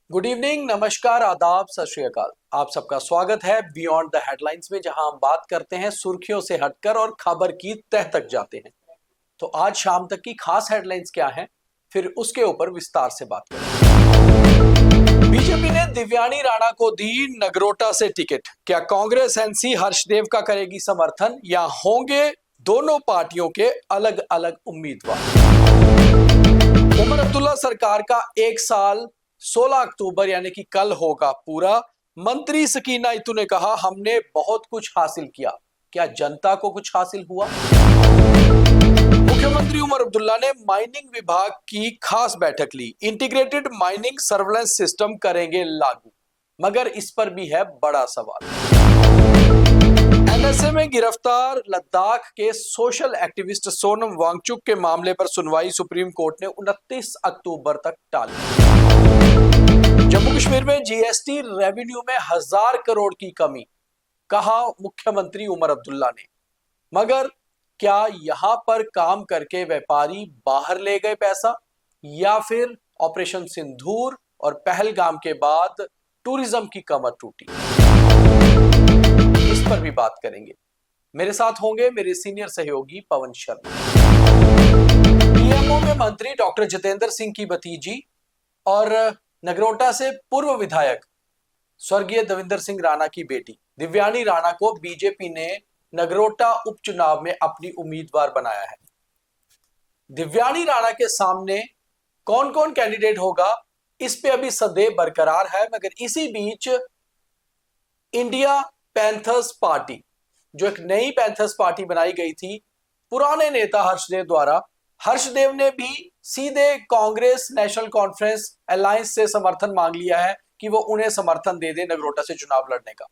Good evening, नमस्कार, आदाब, सत श्री अकाल। आप सबका स्वागत है बियॉन्ड द हेडलाइंस में, जहां हम बात करते हैं सुर्खियों से हटकर और खबर की तह तक जाते हैं। तो आज शाम तक की खास हेडलाइंस क्या है, फिर उसके ऊपर विस्तार से बात करें। बीजेपी ने दिव्यानी राणा को दी नगरोटा से टिकट। क्या कांग्रेस एनसी हर्षदेव का करेगी समर्थन या होंगे दोनों पार्टियों के अलग अलग उम्मीदवार? उमर अब्दुल्ला सरकार का एक साल 16 अक्टूबर यानी कि कल होगा पूरा। मंत्री सकीना इतू ने कहा, हमने बहुत कुछ हासिल किया। क्या जनता को कुछ हासिल हुआ? मुख्यमंत्री उमर अब्दुल्ला ने माइनिंग विभाग की खास बैठक ली। इंटीग्रेटेड माइनिंग सर्वेलेंस सिस्टम करेंगे लागू, मगर इस पर भी है बड़ा सवाल। एनएसए में गिरफ्तार लद्दाख के सोशल एक्टिविस्ट सोनम वांगचुक के मामले पर सुनवाई सुप्रीम कोर्ट ने 29 अक्टूबर तक टाली। जम्मू कश्मीर में जीएसटी रेवेन्यू में 1000 करोड़ की कमी, कहा मुख्यमंत्री उमर अब्दुल्ला ने। मगर क्या यहां पर काम करके व्यापारी बाहर ले गए पैसा, या फिर ऑपरेशन सिंदूर और पहलगाम के बाद टूरिज्म की कमर टूटी? इस पर भी बात करेंगे। मेरे साथ होंगे मेरे सीनियर सहयोगी पवन शर्मा। पीएमओ में मंत्री डॉक्टर जितेंद्र सिंह की भतीजी और नगरोटा से पूर्व विधायक स्वर्गीय दविंदर सिंह राणा की बेटी दिव्यानी राणा को बीजेपी ने नगरोटा उपचुनाव में अपनी उम्मीदवार बनाया है। दिव्यानी राणा के सामने कौन कौन कैंडिडेट होगा, इस पे अभी संदेह बरकरार है। मगर इसी बीच इंडिया पैंथर्स पार्टी, जो एक नई पैंथर्स पार्टी बनाई गई थी पुराने नेता हर्षदेव द्वारा, हर्षदेव ने भी सीधे कांग्रेस नेशनल कॉन्फ्रेंस अलायंस से समर्थन मांग लिया है कि वो उन्हें समर्थन दे दे नगरोटा से चुनाव लड़ने का।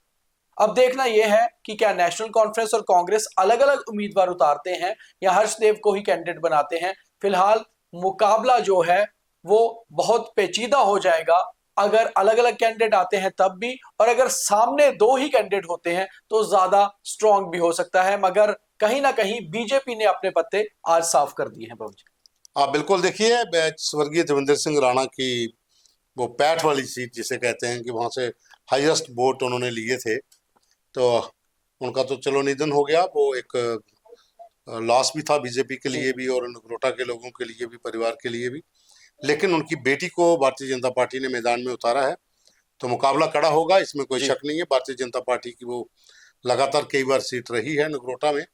अब देखना यह है कि क्या नेशनल कॉन्फ्रेंस और कांग्रेस अलग अलग उम्मीदवार उतारते हैं या हर्षदेव को ही कैंडिडेट बनाते हैं। फिलहाल मुकाबला जो है वो बहुत पेचीदा हो जाएगा अगर अलग अलग कैंडिडेट आते हैं तब भी, और अगर सामने दो ही कैंडिडेट होते हैं तो ज्यादा स्ट्रांग भी हो सकता है। मगर कहीं ना कहीं बीजेपी ने अपने पत्ते आज साफ कर दिए हैं। आप बिल्कुल देखिए, स्वर्गीय देवेंद्र सिंह राणा की वो पैठ वाली सीट जिसे कहते हैं कि वहां से हाईएस्ट वोट उन्होंने लिए थे, तो उनका तो चलो निधन हो गया। वो एक लॉस भी था बीजेपी के लिए भी और नगरोटा के लोगों के लिए भी, परिवार के लिए भी। लेकिन उनकी बेटी को भारतीय जनता पार्टी ने मैदान में उतारा है, तो मुकाबला कड़ा होगा, इसमें कोई शक नहीं है। भारतीय जनता पार्टी की वो लगातार कई बार सीट रही है नगरोटा में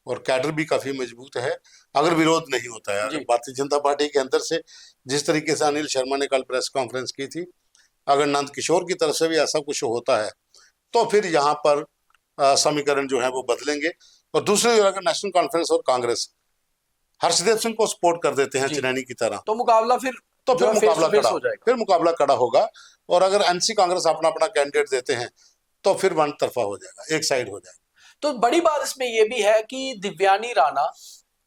और कैडर भी काफी मजबूत है, अगर विरोध नहीं होता है। अगर भारतीय जनता पार्टी के अंदर से जिस तरीके से अनिल शर्मा ने कल प्रेस कॉन्फ्रेंस की थी, अगर नंद किशोर की तरफ से भी ऐसा कुछ होता है तो फिर यहाँ पर समीकरण जो है वो बदलेंगे। और दूसरी ओर अगर नेशनल कॉन्फ्रेंस और कांग्रेस हर्षदेव सिंह को सपोर्ट कर देते हैं चिरैनी की तरह, तो मुकाबला फिर मुकाबला कड़ा होगा। और अगर एनसी कांग्रेस अपना अपना कैंडिडेट देते हैं तो फिर वन तरफा हो जाएगा, एक साइड हो जाएगा। तो बड़ी बात इसमें यह भी है कि दिव्यानी राणा,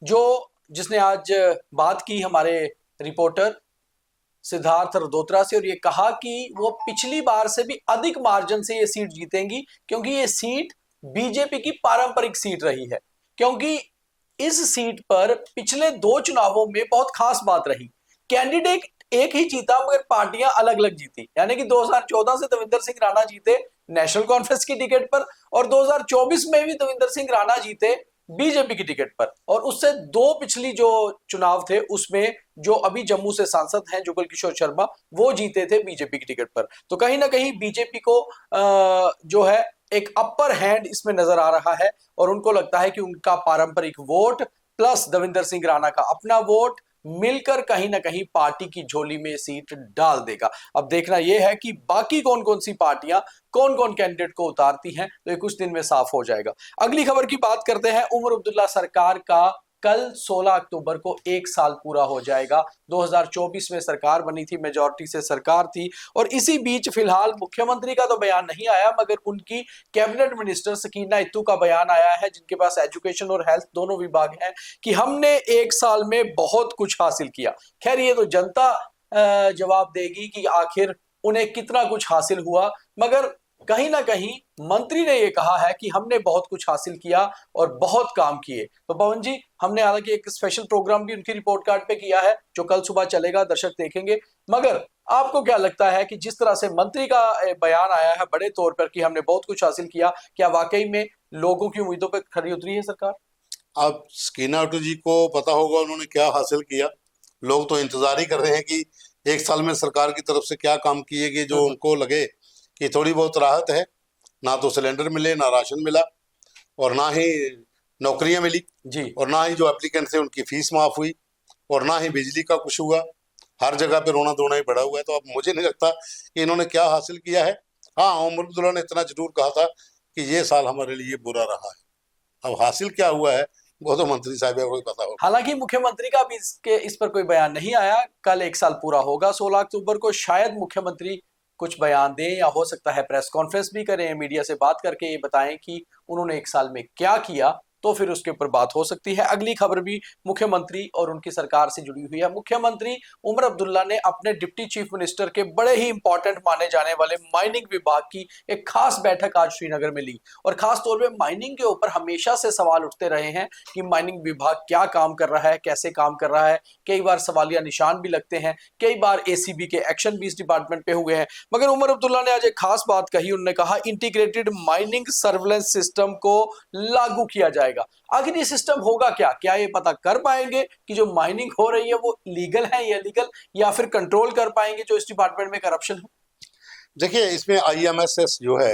जो जिसने आज बात की हमारे रिपोर्टर सिद्धार्थ रदोत्रा से, और ये कहा कि वो पिछली बार से भी अधिक मार्जिन से ये सीट जीतेंगी, क्योंकि ये सीट बीजेपी की पारंपरिक सीट रही है। क्योंकि इस सीट पर पिछले 2 चुनावों में बहुत खास बात रही, कैंडिडेट एक ही जीता मगर पार्टियां अलग अलग जीती। यानी कि 2014 से दविंदर सिंह राणा जीते नेशनल कॉन्फ्रेंस की टिकट पर, और 2024 में भी दविंदर सिंह राणा जीते बीजेपी की टिकट पर। और उससे 2 पिछली जो चुनाव थे उसमें जो अभी जम्मू से सांसद हैं जुगल किशोर शर्मा, वो जीते थे बीजेपी की टिकट पर। तो कहीं ना कहीं बीजेपी को जो है एक अपर हैंड इसमें नजर आ रहा है, और उनको लगता है कि उनका पारंपरिक वोट प्लस दविंदर सिंह राणा का अपना वोट मिलकर कहीं ना कहीं पार्टी की झोली में सीट डाल देगा। अब देखना यह है कि बाकी कौन कौन सी पार्टियां कौन कौन कैंडिडेट को उतारती हैं, तो ये कुछ दिन में साफ हो जाएगा। अगली खबर की बात करते हैं। उमर अब्दुल्ला सरकार का कल 16 अक्टूबर को 1 साल पूरा हो जाएगा। 2024 में सरकार बनी थी, मेजॉरिटी से सरकार थी, और इसी बीच फिलहाल मुख्यमंत्री का तो बयान नहीं आया, मगर उनकी कैबिनेट मिनिस्टर सकीना इत्तू का बयान आया है, जिनके पास एजुकेशन और हेल्थ दोनों विभाग हैं, कि हमने 1 साल में बहुत कुछ हासिल किया। खैर, ये तो जनता जवाब देगी कि आखिर उन्हें कितना कुछ हासिल हुआ, मगर कहीं ना कहीं मंत्री ने यह कहा है कि हमने बहुत कुछ हासिल किया और बहुत काम किए। तो पवन जी, हमने हालांकि एक स्पेशल प्रोग्राम भी उनकी रिपोर्ट कार्ड पे किया है, जो कल सुबह चलेगा, दर्शक देखेंगे। मगर आपको क्या लगता है कि जिस तरह से मंत्री का बयान आया है बड़े तौर पर कि हमने बहुत कुछ हासिल किया, क्या वाकई में लोगों की उम्मीदों पर खरी उतरी है सरकार? अब स्कीना अटू जी को पता होगा उन्होंने क्या हासिल किया। लोग तो इंतजार ही कर रहे हैं कि एक साल में सरकार की तरफ से क्या काम किए गए जो उनको लगे कि थोड़ी बहुत राहत है। ना तो सिलेंडर मिले, ना राशन मिला, और ना ही नौकरियां मिली, जी। और ना ही जो एप्लीकेंट थे उनकी फीस माफ हुई, और ना ही बिजली का कुछ हुआ। हर जगह पे रोना धोना ही बढ़ा हुआ है। तो अब मुझे नहीं लगता कि इन्होंने क्या हासिल किया है। हाँ, उमर अब्दुल्ला ने इतना जरूर कहा था कि ये साल हमारे लिए बुरा रहा है। अब हासिल क्या हुआ है वो तो मंत्री साहब को ही पता होगा। हालांकि मुख्यमंत्री का भी इस पर कोई बयान नहीं आया। कल एक साल पूरा होगा 16 अक्टूबर को, शायद मुख्यमंत्री कुछ बयान दें या हो सकता है प्रेस कॉन्फ्रेंस भी करें, मीडिया से बात करके ये बताएं कि उन्होंने एक साल में क्या किया, तो फिर उसके ऊपर बात हो सकती है। अगली खबर भी मुख्यमंत्री और उनकी सरकार से जुड़ी हुई है। मुख्यमंत्री उमर अब्दुल्ला ने अपने डिप्टी चीफ मिनिस्टर के बड़े ही इंपॉर्टेंट माने जाने वाले माइनिंग विभाग की एक खास बैठक आज श्रीनगर में ली, और खास तौर पे माइनिंग के ऊपर हमेशा से सवाल उठते रहे हैं कि माइनिंग विभाग क्या काम कर रहा है, कैसे काम कर रहा है। कई बार सवालिया निशान भी लगते हैं, कई बार एसीबी के एक्शन भी इस डिपार्टमेंट पे हुए हैं। मगर उमर अब्दुल्ला ने आज एक खास बात कही। उन्होंने कहा इंटीग्रेटेड माइनिंग सर्वेलेंस सिस्टम को लागू किया जाएगा। आखिर ये सिस्टम होगा क्या? क्या ये पता कर पाएंगे कि जो माइनिंग हो रही है वो लीगल है या इलीगल, या फिर कंट्रोल कर पाएंगे जो इस डिपार्टमेंट में करप्शन है? देखिए, इसमें IMSS जो है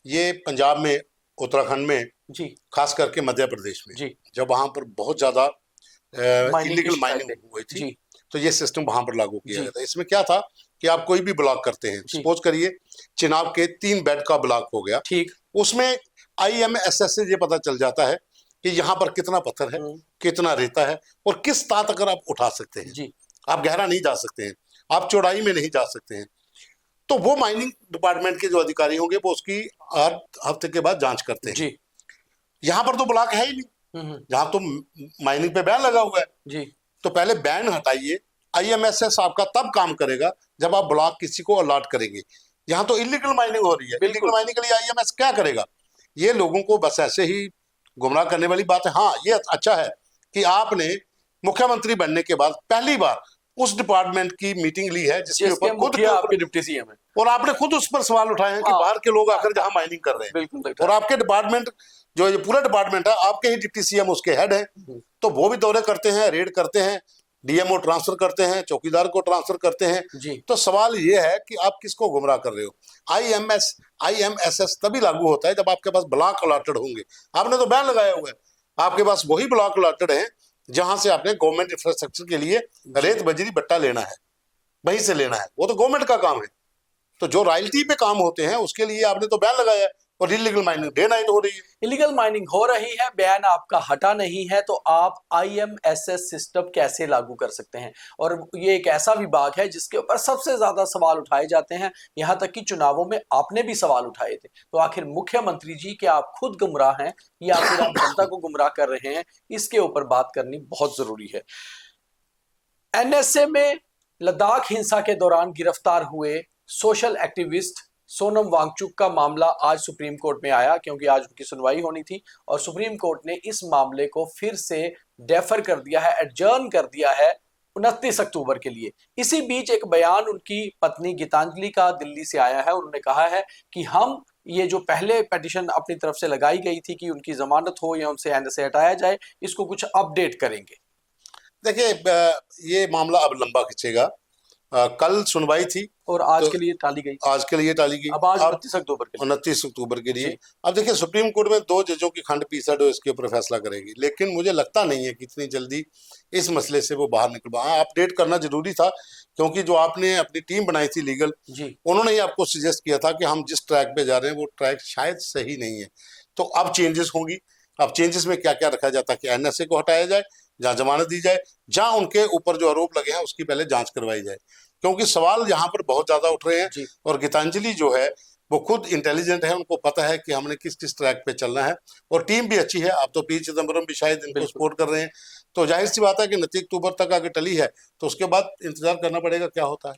ये पंजाब में, उत्तराखंड में, जी खास करके मध्य प्रदेश में, जी। जब वहां पर बहुत ज्यादा माइनिंग की इलीगल शिकायतें। माइनिंग हुई थी, जी तो ये सिस्टम वहां पर लागू किया जी गया था। इसमें क्या था कि आप कोई भी ब्लॉक करते हैं, जी। सपोज करिए चिनाब के 3 बेड का ब्लॉक हो गया, ठीक। उसमें IMSS से ये पता चल जाता है कि यहाँ पर कितना पत्थर है, कितना रेता है, और किस ता तक आप उठा सकते हैं। जी आप गहरा नहीं जा सकते हैं, आप चौड़ाई में नहीं जा सकते हैं। तो वो माइनिंग डिपार्टमेंट के जो अधिकारी होंगे वो उसकी हर हफ्ते के बाद जांच करते हैं। जी। यहाँ पर तो ब्लॉक है ही नहीं, जहाँ तो माइनिंग पे बैन लगा हुआ है। जी तो पहले बैन हटाइए। IMSS आपका तब काम करेगा जब आप ब्लॉक किसी को अलॉट करेंगे। यहाँ तो इलीगल माइनिंग हो रही है, इलीगल माइनिंग के लिए IMS क्या करेगा? ये लोगों को बस ऐसे ही गुमराह करने वाली बात है। हाँ, ये अच्छा है कि आपने मुख्यमंत्री बनने के बाद पहली बार उस डिपार्टमेंट की मीटिंग ली है जिसके ऊपर खुद के आपके डिप्टी सीएम है, और आपने खुद उस पर सवाल उठाए हैं कि बाहर के लोग आकर जहां माइनिंग कर रहे हैं। बिल्कुल। और आपके डिपार्टमेंट जो ये पूरा डिपार्टमेंट है, आपके ही डिप्टी CM उसके हेड हैं, तो वो भी दौरे करते हैं, रेड करते हैं, DMO ट्रांसफर करते हैं, चौकीदार को ट्रांसफर करते हैं। जी। तो सवाल ये है कि आप किसको गुमराह कर रहे हो। IMSS तभी लागू होता है जब आपके पास ब्लॉक अलॉटेड होंगे। आपने तो बैन लगाया हुआ है, आपके पास वही ब्लॉक अलॉटेड है जहां से आपने गवर्नमेंट इंफ्रास्ट्रक्चर के लिए रेत बजरी बट्टा लेना है, वहीं से लेना है, वो तो गवर्नमेंट का काम है। तो जो रॉयल्टी पे काम होते हैं उसके लिए आपने तो बैन लगाया है, और इलीगल माइनिंग डे नाइट हो रही है। इलीगल माइनिंग हो रही है, बैन आपका हटा नहीं है, तो आप IMSS सिस्टम कैसे लागू कर सकते हैं? और ये एक ऐसा विभाग है जिसके ऊपर सबसे ज्यादा सवाल उठाए जाते हैं, यहां तक कि चुनावों में आपने भी सवाल उठाए थे। तो आखिर मुख्यमंत्री जी, क्या आप खुद गुमराह हैं या फिर आप जनता को गुमराह कर रहे हैं? इसके ऊपर बात करनी बहुत जरूरी है। NSA में लद्दाख हिंसा के दौरान गिरफ्तार हुए सोशल एक्टिविस्ट सोनम वांगचुक का मामला आज सुप्रीम कोर्ट में आया, क्योंकि आज उनकी सुनवाई होनी थी, और सुप्रीम कोर्ट ने इस मामले को फिर से डेफर कर दिया है, एडजर्न कर दिया है 29 अक्टूबर के लिए। इसी बीच एक बयान उनकी पत्नी गीतांजलि का दिल्ली से आया है। उन्होंने कहा है कि हम ये जो पहले पिटीशन अपनी तरफ से लगाई गई थी कि उनकी जमानत हो या उनसे NSA हटाया जाए, इसको कुछ अपडेट करेंगे। देखिए, ये मामला अब लंबा खिंचेगा। कल सुनवाई थी और आज तो के लिए टाली गई, आज के लिए टाली गई। अब आज 29 अक्टूबर के लिए। 29 अक्टूबर के लिए। अब देखिए, सुप्रीम कोर्ट में 2 जजों की खंडपीठ है जो इसके ऊपर फैसला करेगी, लेकिन मुझे लगता नहीं है कि इतनी जल्दी इस मसले से वो बाहर निकल पाए। अपडेट करना जरूरी था, क्योंकि जो आपने अपनी टीम बनाई थी लीगल, उन्होंने ही आपको सजेस्ट किया था कि हम जिस ट्रैक पे जा रहे हैं वो ट्रैक शायद सही नहीं है। तो अब चेंजेस होंगी। अब चेंजेस में क्या क्या रखा जाता है कि NSA को हटाया जाए, जहाँ जमानत दी जाए, जहाँ उनके ऊपर जो आरोप लगे हैं उसकी पहले जांच करवाई जाए, क्योंकि सवाल यहाँ पर बहुत ज्यादा उठ रहे हैं। और गीतांजलि जो है वो खुद इंटेलिजेंट है, उनको पता है कि हमने किस किस ट्रैक पे चलना है, और टीम भी अच्छी है। अब तो P चिदम्बरम भी शायद इनको सपोर्ट कर रहे हैं। तो जाहिर सी बात है कि 29 अक्टूबर तक आगे टली है, तो उसके बाद इंतजार करना पड़ेगा क्या होता है।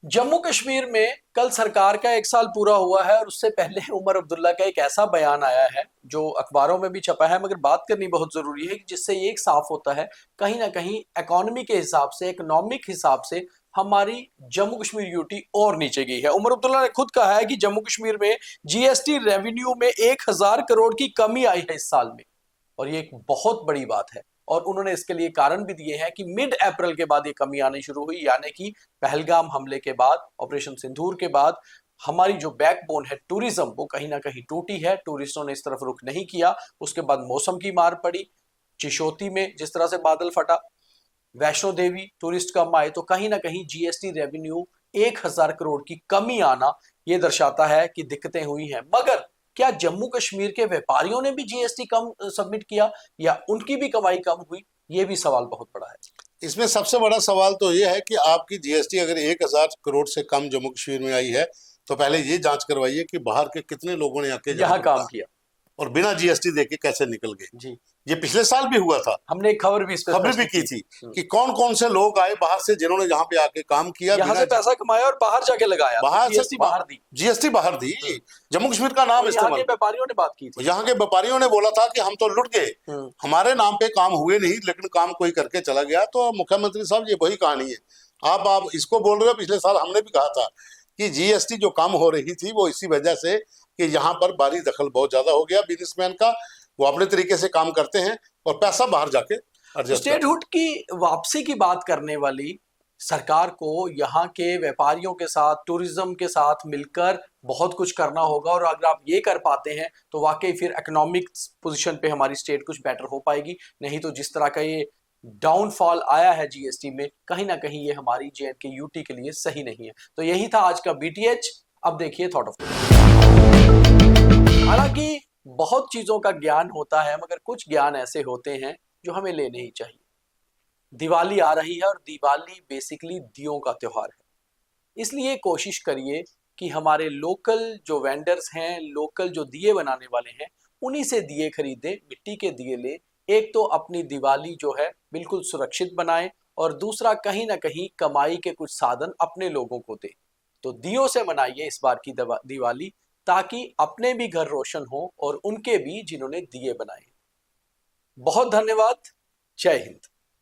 जम्मू कश्मीर में कल सरकार का 1 साल पूरा हुआ है, और उससे पहले उमर अब्दुल्ला का एक ऐसा बयान आया है जो अखबारों में भी छपा है, मगर बात करनी बहुत जरूरी है, जिससे ये एक साफ होता है कहीं ना कहीं इकोनॉमी के हिसाब से, इकोनॉमिक हिसाब से हमारी जम्मू कश्मीर यूटी और नीचे गई है। उमर अब्दुल्ला ने खुद कहा है कि जम्मू कश्मीर में जीएसटी रेवेन्यू में 1000 करोड़ की कमी आई है इस साल में, और ये एक बहुत बड़ी बात है। और उन्होंने इसके लिए कारण भी दिए हैं कि मिड अप्रैल के बाद ये कमी आनी शुरू हुई, यानी कि पहलगाम हमले के बाद, ऑपरेशन सिंदूर के बाद हमारी जो बैकबोन है टूरिज्म, वो कहीं ना कहीं टूटी है। टूरिस्टों ने इस तरफ रुख नहीं किया। उसके बाद मौसम की मार पड़ी, चिशोती में जिस तरह से बादल फटा, वैष्णो देवी टूरिस्ट कम आए, तो कहीं ना कहीं जीएसटी रेवेन्यू 1000 करोड़ की कमी आना ये दर्शाता है कि दिक्कतें हुई हैं। मगर क्या जम्मू कश्मीर के व्यापारियों ने भी जीएसटी कम सबमिट किया या उनकी भी कमाई कम हुई? ये भी सवाल बहुत बड़ा है। इसमें सबसे बड़ा सवाल तो ये है कि आपकी जीएसटी अगर 1000 करोड़ से कम जम्मू कश्मीर में आई है, तो पहले ये जांच करवाइए कि बाहर के कितने लोगों ने आके यहाँ काम किया और बिना जीएसटी देके कैसे निकल गए। जी, ये पिछले साल भी हुआ था, हमने एक खबर भी की थी कि कौन कौन से लोग आए बाहर से जिन्होंने यहाँ पे आके काम किया, यहाँ से पैसा कमाया और बाहर जाके लगाया, बाहर जीएसटी बाहर दी, जीएसटी बाहर दी, जम्मू कश्मीर का नाम यहाँ के व्यापारियों ने बात की थी। यहाँ के व्यापारियों ने बोला था कि हम तो लुट गए, हमारे नाम पे काम हुए नहीं, लेकिन काम कोई करके चला गया। तो मुख्यमंत्री साहब, ये वही कहानी है। आप इसको बोल रहे हो, पिछले साल हमने भी कहा था कि जीएसटी जो कम हो रही थी वो इसी वजह से कि यहाँ पर बाहरी दखल बहुत ज्यादा हो गया बिजनेसमैन का, वो अपने तरीके से काम करते हैं और पैसा बाहर जाके स्टेटहुड की वापसी की बात करने वाली सरकार को यहाँ के व्यापारियों के साथ, टूरिज्म के साथ मिलकर बहुत कुछ करना होगा। और अगर आप ये कर पाते हैं तो वाकई फिर इकोनॉमिक पोजीशन पे हमारी स्टेट कुछ बेटर हो पाएगी। नहीं तो जिस तरह का ये डाउनफॉल आया है जीएसटी में, कहीं ना कहीं ये हमारी जेएंडके यूटी के लिए सही नहीं है। तो यही था आज का बीटीएच। अब देखिए थॉट ऑफ द डे। हालांकि बहुत चीजों का ज्ञान होता है, मगर कुछ ज्ञान ऐसे होते हैं जो हमें लेने ही चाहिए। दिवाली आ रही है और दिवाली बेसिकली दियों का त्योहार है, इसलिए कोशिश करिए कि हमारे लोकल जो वेंडर्स हैं, लोकल जो दिए बनाने वाले हैं, उन्हीं से दिए खरीदें, मिट्टी के दिए लें। एक तो अपनी दिवाली जो है बिल्कुल सुरक्षित बनाएं, और दूसरा कहीं ना कहीं कमाई के कुछ साधन अपने लोगों को दें। तो दियों से मनाइए इस बार की दिवाली, ताकि अपने भी घर रोशन हो और उनके भी जिन्होंने दिए बनाए। बहुत धन्यवाद। जय हिंद।